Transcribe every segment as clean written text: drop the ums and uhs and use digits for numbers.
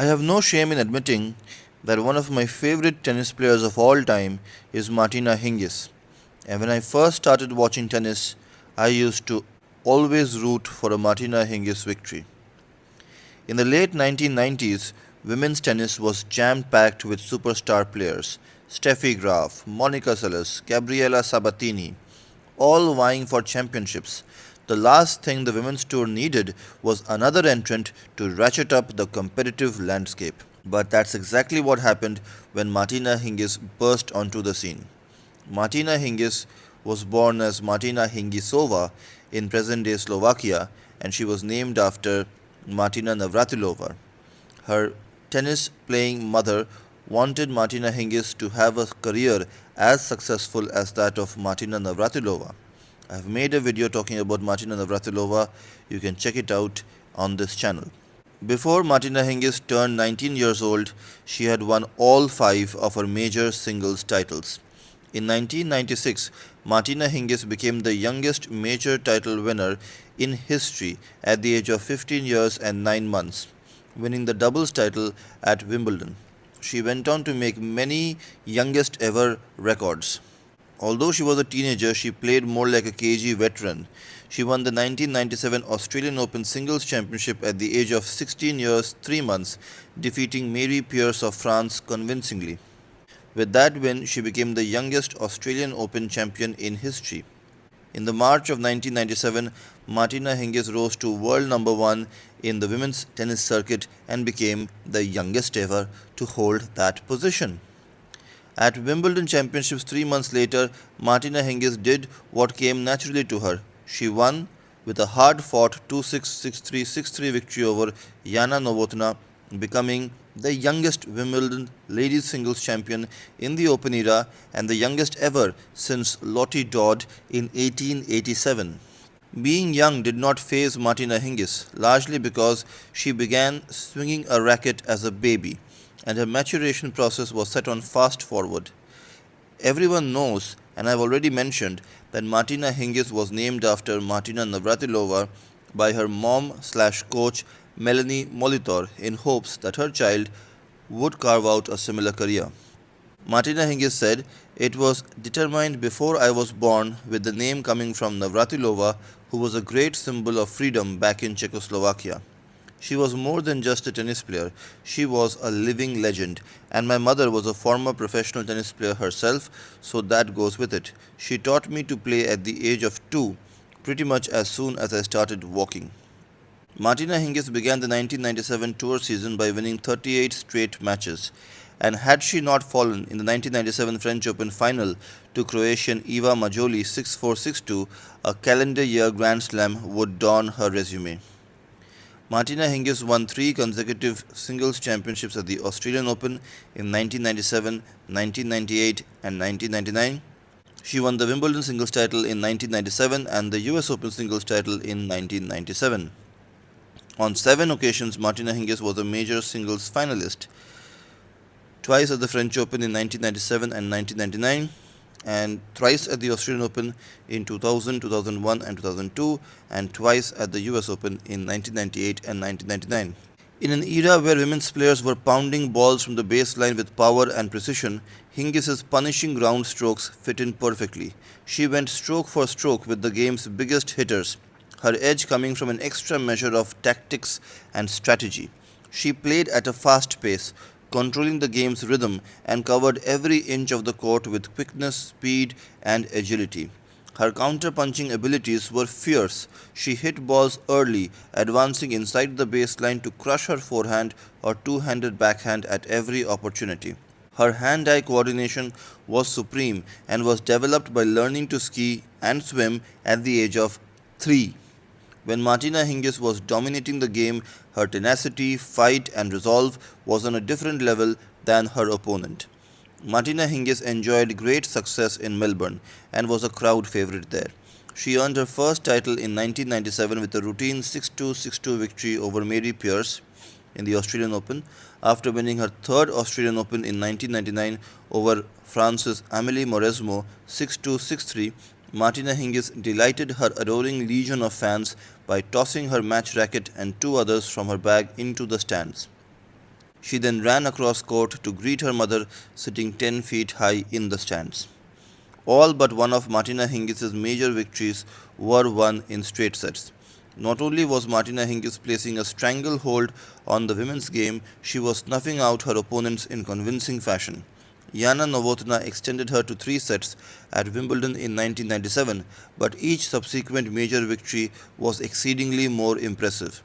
I have no shame in admitting that one of my favorite tennis players of all time is Martina Hingis. And when I first started watching tennis, I used to always root for a Martina Hingis victory. In the late 1990s, women's tennis was jam packed with superstar players Steffi Graf, Monica Seles, Gabriela Sabatini, all vying for championships. The last thing the women's tour needed was another entrant to ratchet up the competitive landscape. But that's exactly what happened when Martina Hingis burst onto the scene. Martina Hingis was born as Martina Hingisova in present day Slovakia, and she was named after Martina Navratilova. Her tennis playing mother wanted Martina Hingis to have a career as successful as that of Martina Navratilova. I've made a video talking about Martina Navratilova. You can check it out on this channel. Before Martina Hingis turned 19 years old, she had won all five of her major singles titles. In 1996, Martina Hingis became the youngest major title winner in history at the age of 15 years and 9 months, winning the doubles title at Wimbledon. She went on to make many youngest ever records. Although she was a teenager, she played more like a KG veteran. She won the 1997 Australian Open Singles Championship at the age of 16 years 3 months, defeating Mary Pierce of France convincingly. With that win, she became the youngest Australian Open champion in history. In the March of 1997, Martina Hingis rose to world number 1 in the women's tennis circuit and became the youngest ever to hold that position. At Wimbledon Championships 3 months later, Martina Hingis did what came naturally to her. She won with a hard fought 2-6, 6-3, 6-3 victory over Yana Novotná, becoming the youngest Wimbledon ladies singles champion in the Open era and the youngest ever since Lottie Dod in 1887. Being young did not faze Martina Hingis, largely because she began swinging a racket as a baby and her maturation process was set on fast forward. Everyone knows, and I've already mentioned, that Martina Hingis was named after Martina Navratilova by her mom/coach Melanie Molitor in hopes that her child would carve out a similar career. Martina Hingis said, "It was determined before I was born, with the name coming from Navratilova, who was a great symbol of freedom back in Czechoslovakia. She was more than just a tennis player, she was a living legend, and my mother was a former professional tennis player herself, so that goes with it. She taught me to play at the age of 2, pretty much as soon as I started walking." Martina Hingis began the 1997 tour season by winning 38 straight matches, and had she not fallen in the 1997 French Open final to Croatian Eva Majoli 6-4, 6-2, a calendar year Grand Slam would dawn her resume. Martina Hingis won 3 consecutive singles championships at the Australian Open in 1997, 1998 and 1999. She won the Wimbledon singles title in 1997 and the US Open singles title in 1997. On 7 occasions, Martina Hingis was a major singles finalist, twice at the French Open in 1997 and 1999, and thrice at the Australian Open in 2000, 2001 and 2002, and twice at the US Open in 1998 and 1999. In an era where women's players were pounding balls from the baseline with power and precision, Hingis's punishing ground strokes fit in perfectly. She went stroke for stroke with the game's biggest hitters, her edge coming from an extra measure of tactics and strategy. She played at a fast pace, controlling the game's rhythm, and covered every inch of the court with quickness, speed, and agility. Her counter-punching abilities were fierce. She hit balls early, advancing inside the baseline to crush her forehand or two-handed backhand at every opportunity. Her hand-eye coordination was supreme and was developed by learning to ski and swim at the age of 3. When Martina Hingis was dominating the game, her tenacity, fight, and resolve was on a different level than her opponent. Martina Hingis enjoyed great success in Melbourne and was a crowd favourite there. She earned her first title in 1997 with a routine 6-2, 6-2 victory over Mary Pierce in the Australian Open, after winning her third Australian Open in 1999 over France's Amélie Mauresmo 6-2, 6-3. Martina Hingis delighted her adoring legion of fans by tossing her match racket and 2 others from her bag into the stands. She then ran across court to greet her mother, sitting 10 feet high in the stands. All but one of Martina Hingis' major victories were won in straight sets. Not only was Martina Hingis placing a stranglehold on the women's game, she was snuffing out her opponents in convincing fashion. Yana Novotná extended her to 3 sets at Wimbledon in 1997, but each subsequent major victory was exceedingly more impressive.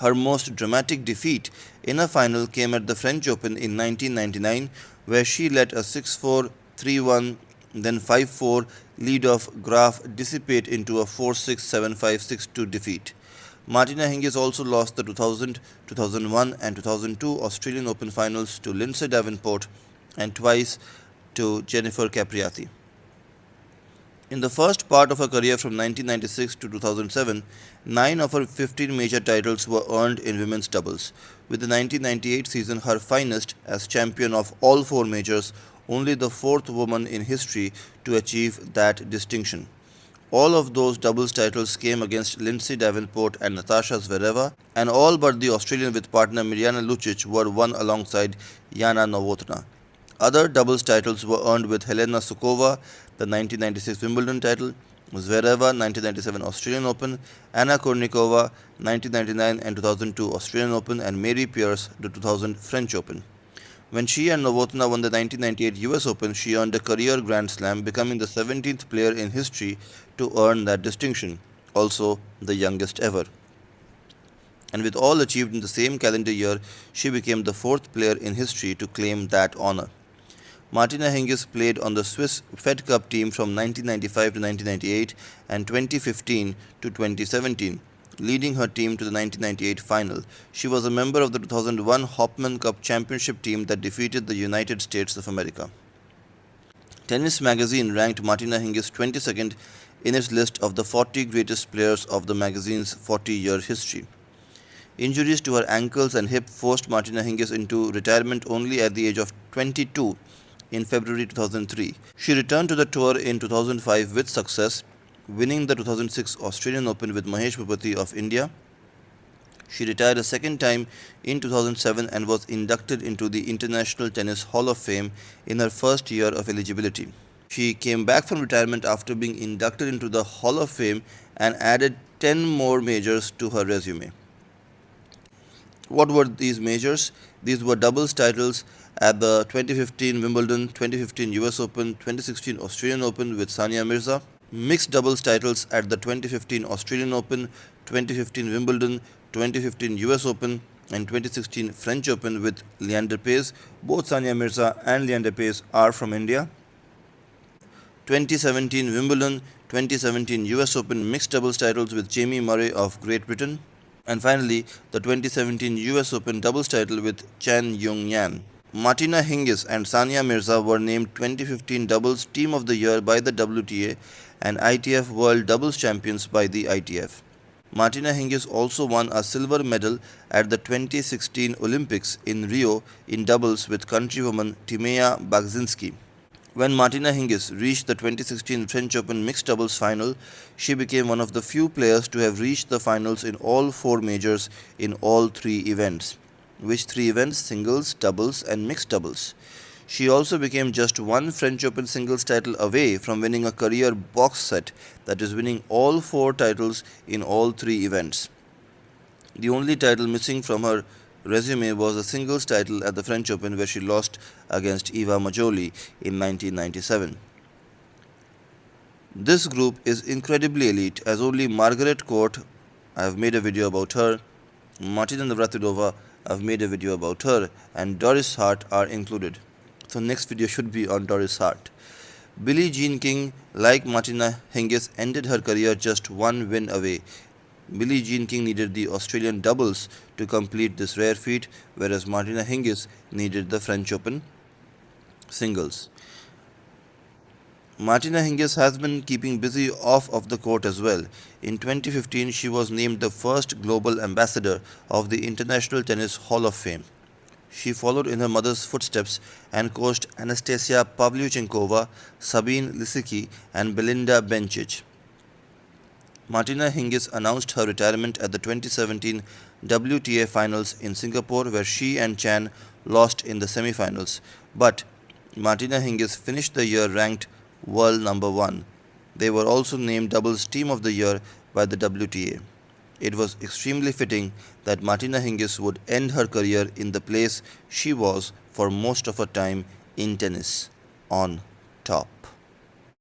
Her most dramatic defeat in a final came at the French Open in 1999, where she let a 6-4, 3-1, then 5-4 lead of Graf dissipate into a 4-6, 7-5, 6-2 defeat. Martina Hingis also lost the 2000, 2001, and 2002 Australian Open finals to Lindsay Davenport and twice to Jennifer Capriati. In the first part of her career from 1996 to 2007, 9 of her 15 major titles were earned in women's doubles, with the 1998 season her finest as champion of all 4 majors, only the 4th woman in history to achieve that distinction. All of those doubles titles came against Lindsay Davenport and Natasha Zvereva, and all but the Australian with partner Mirjana Lucic were won alongside Yana Novotná. Other doubles titles were earned with Helena Sukova, the 1996 Wimbledon title, Zvereva 1997 Australian Open, Anna Kournikova 1999 and 2002 Australian Open, and Mary Pierce the 2000 French Open. When she and Novotná won the 1998 US Open, she earned a career Grand Slam, becoming the 17th player in history to earn that distinction, also the youngest ever. And with all achieved in the same calendar year, she became the 4th player in history to claim that honor. Martina Hingis played on the Swiss Fed Cup team from 1995 to 1998 and 2015 to 2017, leading her team to the 1998 final. She was a member of the 2001 Hopman Cup championship team that defeated the United States of America. Tennis magazine ranked Martina Hingis 22nd in its list of the 40 greatest players of the magazine's 40-year history. Injuries to her ankles and hip forced Martina Hingis into retirement only at the age of 22 in February 2003. She returned to the tour in 2005 with success, winning the 2006 Australian Open with Mahesh Bhupathi of India. She retired a second time in 2007 and was inducted into the International Tennis Hall of Fame in her first year of eligibility. She came back from retirement after being inducted into the Hall of Fame and added 10 more majors to her resume. What were these majors? These were doubles titles at the 2015 Wimbledon, 2015 US Open, 2016 Australian Open with Sania Mirza, mixed doubles titles at the 2015 Australian Open, 2015 Wimbledon, 2015 US Open, and 2016 French Open with Leander Paes. Both Sania Mirza and Leander Paes are from India. 2017 Wimbledon, 2017 US Open mixed doubles titles with Jamie Murray of Great Britain. And finally, the 2017 US Open doubles title with Chan Yung Yan. Martina Hingis and Sania Mirza were named 2015 Doubles Team of the Year by the WTA and ITF World Doubles Champions by the ITF. Martina Hingis also won a silver medal at the 2016 Olympics in Rio in doubles with countrywoman Timea Bagzinski. When Martina Hingis reached the 2016 French Open mixed doubles final, she became one of the few players to have reached the finals in all 4 majors in all 3 events. Which 3 events? Singles, doubles, and mixed doubles. She also became just one French Open singles title away from winning a career box set, that is, winning all 4 titles in all 3 events. The only title missing from her resume was a singles title at the French Open, where she lost against Eva Majoli in 1997. This group is incredibly elite, as only Margaret Court, I have made a video about her, Martina Navratilova, I have made a video about her, and Doris Hart are included. So next video should be on Doris Hart. Billie Jean King, like Martina Hingis, ended her career just 1 win away. Billie Jean King needed the Australian doubles to complete this rare feat, whereas Martina Hingis needed the French Open singles. Martina Hingis has been keeping busy off of the court as well. In 2015, she was named the first global ambassador of the International Tennis Hall of Fame. She followed in her mother's footsteps and coached Anastasia Pavlyuchenkova, Sabine Lisicki, and Belinda Bencic. Martina Hingis announced her retirement at the 2017 WTA finals in Singapore where she and Chan lost in the semi-finals. But Martina Hingis finished the year ranked world number 1. They were also named doubles team of the year by the WTA. It was extremely fitting that Martina Hingis would end her career in the place she was for most of her time in tennis, on top.